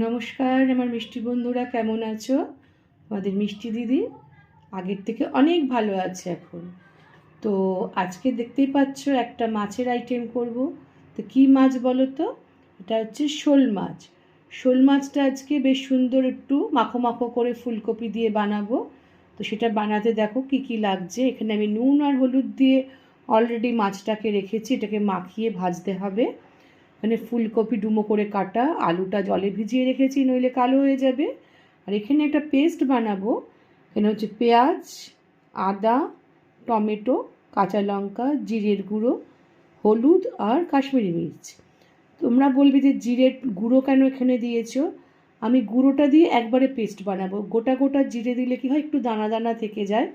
নমস্কার আমার মিষ্টি বন্ধুরা, কেমন আছো? আমাদের মিষ্টি দিদি আগের থেকে অনেক ভালো আছে এখন। তো আজকে দেখতেই পাচ্ছ একটা মাছের আইটেম করব। তো কী মাছ বলো তো? এটা হচ্ছে শোল মাছ। শোল মাছটা আজকে বেশ সুন্দর একটু মাখো মাখো করে ফুলকপি দিয়ে বানাবো। তো সেটা বানাতে দেখো কি কি লাগছে। এখানে আমি নুন আর হলুদ দিয়ে অলরেডি মাছটাকে রেখেছি, এটাকে মাখিয়ে ভাজতে হবে। মানে ফুলকপি ডুমো করে কাটা, আলুটা জলে ভিজিয়ে রেখেছি নইলে কালো হয়ে যাবে। আর এখানে একটা পেস্ট বানাবো। এখানে হচ্ছে পেঁয়াজ, আদা, টমেটো, কাঁচা লঙ্কা, জিরের গুঁড়ো, হলুদ আর কাশ্মীরি মির্চ। তোমরা বলবে যে জিরের গুঁড়ো কেন এখানে দিয়েছো? আমি গুঁড়োটা দিয়ে একবারে পেস্ট বানাবো। গোটা গোটা জিরে দিলে কি হয়, একটু দানা দানা থেকে যায়,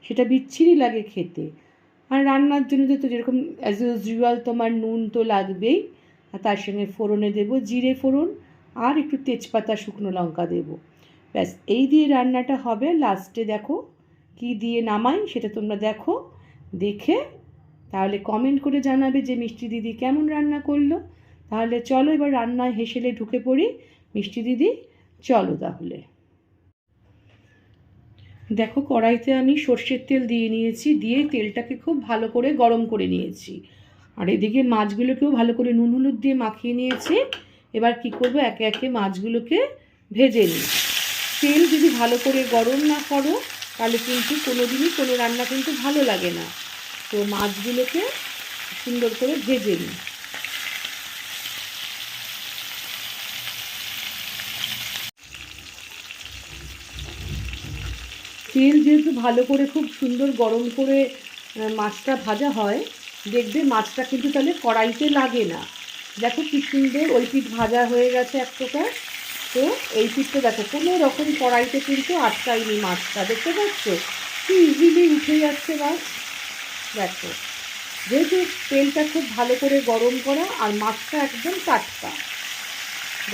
সেটা বিচ্ছিরি লাগে খেতে। আর রান্নার জন্য তো যেরকম অ্যাজ ইউজুয়াল তোমার নুন তো লাগবেই, আর তার সঙ্গে ফোড়নে দেবো জিরে ফোড়ন আর একটু তেজপাতা, শুকনো লঙ্কা দেবো। ব্যাস এই দিয়ে রান্নাটা হবে। লাস্টে দেখো কি দিয়ে নামাই সেটা তোমরা দেখো, দেখে তাহলে কমেন্ট করে জানাবে যে মিষ্টি দিদি কেমন রান্না করলো। তাহলে চলো এবার রান্নায় হেসেলে ঢুকে পড়ি। মিষ্টি দিদি চলো তাহলে। দেখো কড়াইতে আমি সর্ষের তেল দিয়ে নিয়েছি, দিয়ে তেলটাকে খুব ভালো করে গরম করে নিয়েছি। আর এদিকে মাছগুলোকেও ভালো করে নুন হলুদ দিয়ে মাখিয়ে নিয়েছি। এবার কি করব, একে একে মাছগুলোকে ভেজে নিই। তেল যদি ভালো করে গরম না করো তাহলে কিন্তু কোনো দিনই কোনো রান্না কিন্তু ভালো লাগে না। তো মাছগুলোকে সুন্দর করে ভেজে নিই। তেল যেহেতু ভালো করে খুব সুন্দর গরম করে মাছটা ভাজা হয়, দেখবে মাছটা কিন্তু তাহলে কড়াইতে লাগে না। দেখো কি সুন্দর ওই পিঠ ভাজা হয়ে গেছে এক প্রকার। তো এই পিঠটা দেখো কোনো রকম কড়াইতে কিন্তু আটকায়নি মাছটা, দেখতে পাচ্ছ কি ইজিলি উঠে যাচ্ছে মাছ। দেখো যেহেতু তেলটা খুব ভালো করে গরম করা আর মাছটা একদম টাটকা,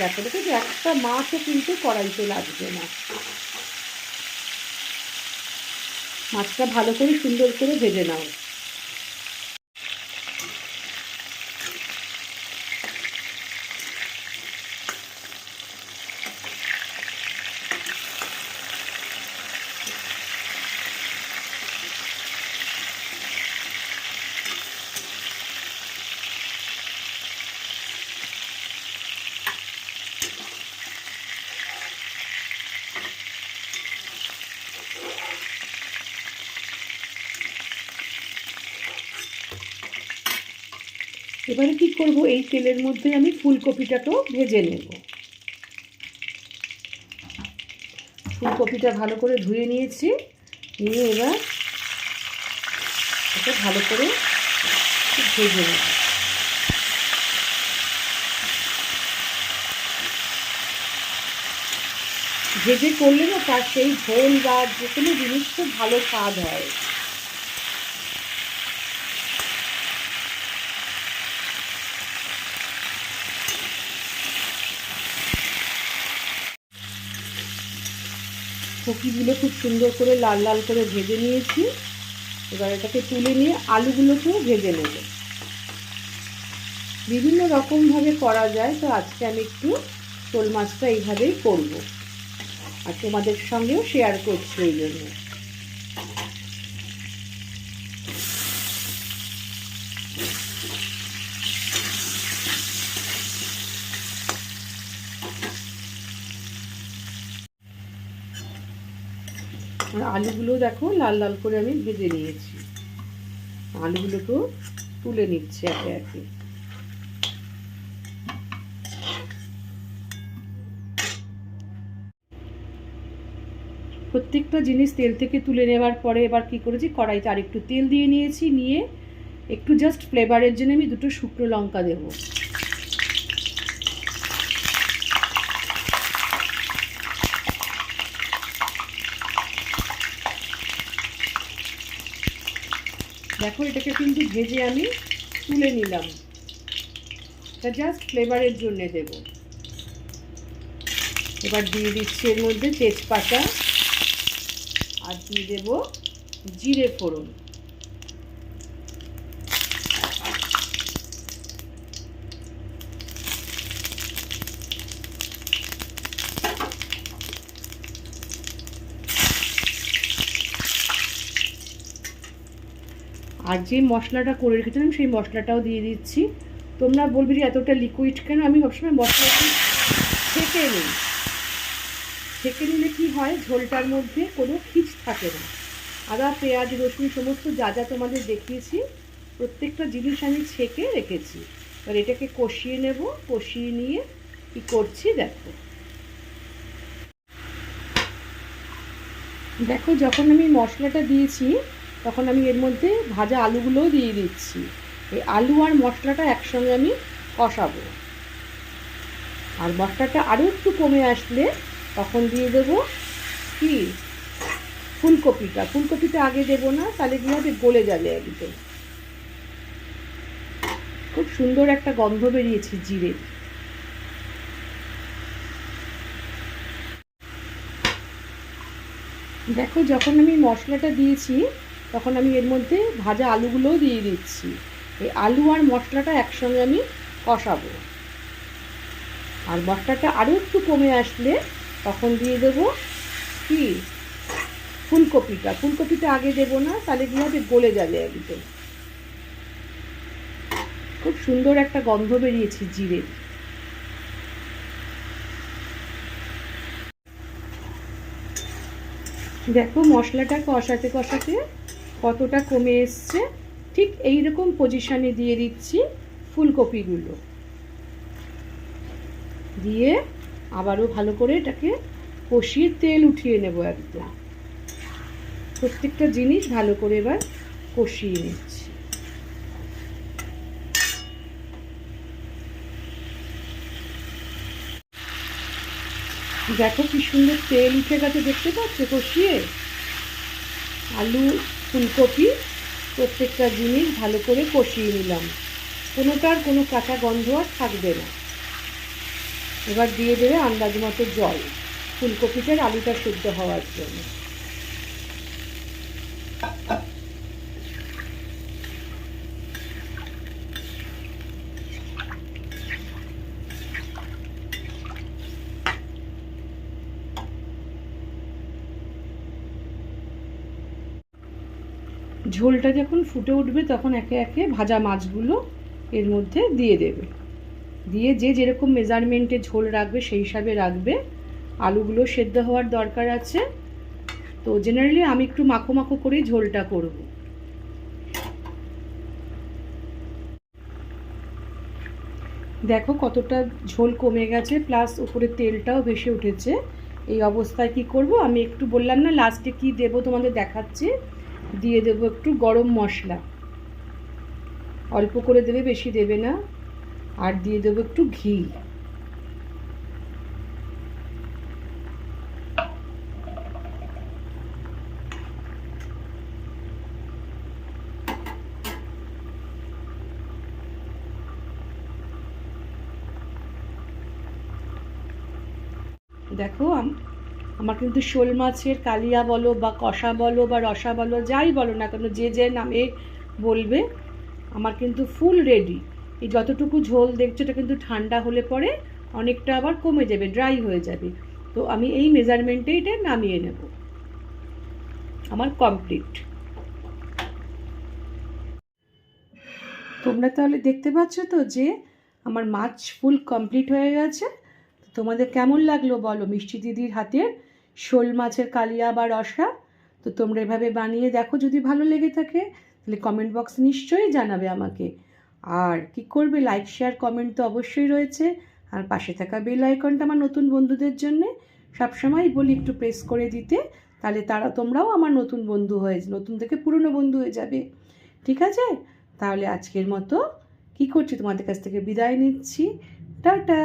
দেখো দেখো যে একটা মাছও কিন্তু কড়াইতে লাগবে না। মাছটা ভালো করে সুন্দর করে ভেজে নাও। এবারে কি করব, এই তেলের মধ্যে আমি ফুলকপিটাকেও ভেজে নেব। ফুলকপিটা ভালো করে ধুয়ে নিয়েছি, নিয়ে এবার এটা ভালো করে ভেজে নেব। ভেজে করলে না তার সেই ঝোল বা যে কোনো জিনিস খুব ভালো স্বাদ হয়। কপিগুলো খুব সুন্দর করে লাল লাল করে ভেজে নিয়েছি। এবার এটাকে তুলে নিয়ে আলুগুলোকেও ভেজে নেব। বিভিন্ন রকমভাবে করা যায়, তো আজকে আমি একটু শোল মাছটা এইভাবেই করব আর তোমাদের সঙ্গেও শেয়ার করছি এই জন্য। আর আলুগুলো দেখো লাল লাল করে আমি ভেজে নিয়েছি। আলুগুলোকেও তুলে নিচ্ছি একে একে। প্রত্যেকটা জিনিস তেল থেকে তুলে নেওয়ার পরে এবার কি করেছি, কড়াইতে আর একটু তেল দিয়ে নিয়েছি, নিয়ে একটু জাস্ট ফ্লেভারের জন্য আমি দুটো শুকনো লঙ্কা দেব। দেখো এটাকে কিন্তু ভেজে আমি তুলে নিলাম, এটা জাস্ট ফ্লেভারের জন্য দেব। এবার দিয়ে দিচ্ছি এর মধ্যে তেজপাতা আর দিয়ে দেব জিরে ফোড়ন। আর যে মশলাটা করে রেখেছিলাম সেই মশলাটাও দিয়ে দিচ্ছি। তোমরা বলবে যে এতটা লিকুইড কেন, আমি সবসময় মশলাটা ছেঁকে নিই। ছেঁকে নিলে কী হয়, ঝোলটার মধ্যে কোনো খিচ থাকে না। আদা পেঁয়াজ রসুন সমস্ত যা যা তোমাদের দেখিয়েছি প্রত্যেকটা জিনিস আমি ছেঁকে রেখেছি। এবার এটাকে কষিয়ে নেব। কষিয়ে নিয়ে কী করছি দেখো। দেখো যখন আমি মশলাটা দিয়েছি তখন আমি এর মধ্যে ভাজা আলুগুলোও দিয়ে দিচ্ছি। এই আলু আর মশলাটা একসঙ্গে আমি কষাবো। আর মশলাটা আরও একটু কমে আসলে তখন দিয়ে দেবো কি ফুলকপিটা। ফুলকপিটা আগে দেবো না, তাহলে কী হবে, গলে যাবে একদম। খুব সুন্দর একটা গন্ধ বেরিয়েছে জিরে। দেখো যখন আমি মশলাটা দিয়েছি তখন আমি এর মধ্যে ভাজা আলুগুলোও দিয়ে দিচ্ছি। এই আলু আর মশলাটা একসঙ্গে আমি কষাবো। আর মশলাটা আরও একটু কমে আসলে তখন দিয়ে দেবো কি ফুলকপিটা। ফুলকপিটা আগে দেবো না, তাহলে কী হবে, গলে যাবে একদম। খুব সুন্দর একটা গন্ধ বেরিয়েছে জিরে। দেখো মশলাটা কষাতে কষাতে কতটা কমে এসছে। ঠিক এই রকম পজিশানে দিয়ে দিচ্ছি ফুলকপিগুলো। দিয়ে আবারও ভালো করে এটাকে কষিয়ে তেল উঠিয়ে নেব একদম। প্রত্যেকটা জিনিস ভালো করে এবার কষিয়ে নিচ্ছি। দেখো কি সুন্দর তেল উঠে গেছে, দেখতে পাচ্ছ কষিয়ে। আলু ফুলকপি প্রত্যেকটা জিনিস ভালো করে কষিয়ে নিলাম। কোনোটার কোনো কাঁচা গন্ধ আর থাকবে না। এবার দিয়ে দেবে আন্দাজ মতো জল, ফুলকপিটার আলুটা সেদ্ধ হওয়ার জন্য। ঝোলটা যখন ফুটে উঠবে তখন একে একে ভাজা মাছগুলো এর মধ্যে দিয়ে দেবে। দিয়ে যে যেরকম মেজারমেন্টে ঝোল রাখবে সেই হিসাবে রাখবে। আলুগুলো সেদ্ধ হওয়ার দরকার আছে, তো জেনারেলি আমি একটু মাখো মাখো করেই ঝোলটা করব। দেখো কতটা ঝোল কমে গেছে, প্লাস উপরে তেলটাও ভেসে উঠেছে। এই অবস্থায় কি করব, আমি একটু বললাম না লাস্টে কি দেব তোমাদের দেখাচ্ছি। দিয়ে দেবো একটু গরম মশলা, অল্প করে দেবে, বেশি দেবে না। আর দিয়ে দেবো একটু ঘি। দেখো আমার কিন্তু শোল মাছের কালিয়া বলো বা কষা বলো বা রসা বলো যাই বলো না কেন, যে যে নামে বলবে, আমার কিন্তু ফুল রেডি। এই যতটুকু ঝোল দেখছো এটা কিন্তু ঠান্ডা হলে পরে অনেকটা আবার কমে যাবে, ড্রাই হয়ে যাবে। তো আমি এই মেজারমেন্টে এটা নামিয়ে নেব। আমার কমপ্লিট। তোমরা তাহলে দেখতে পাচ্ছ তো যে আমার মাছ ফুল কমপ্লিট হয়ে গেছে। তোমাদের কেমন লাগলো বলো মিষ্টি দিদির হাতের শোল মাছের কালিয়া বা রসা। তো তোমরা এভাবে বানিয়ে দেখো, যদি ভালো লেগে থাকে তাহলে কমেন্ট বক্স নিশ্চয়ই জানাবে আমাকে। আর কি করবে, লাইক শেয়ার কমেন্ট তো অবশ্যই রয়েছে। আর পাশে থাকা বেল আইকনটা আমার নতুন বন্ধুদের জন্যে সবসময় বলি একটু প্রেস করে দিতে, তাহলে তোমরাও আমার নতুন বন্ধু হয়ে, নতুন থেকে পুরনো বন্ধু হয়ে যাবে। ঠিক আছে, তাহলে আজকের মতো কি করছি, তোমাদের কাছ থেকে বিদায় নিচ্ছি। টাটা।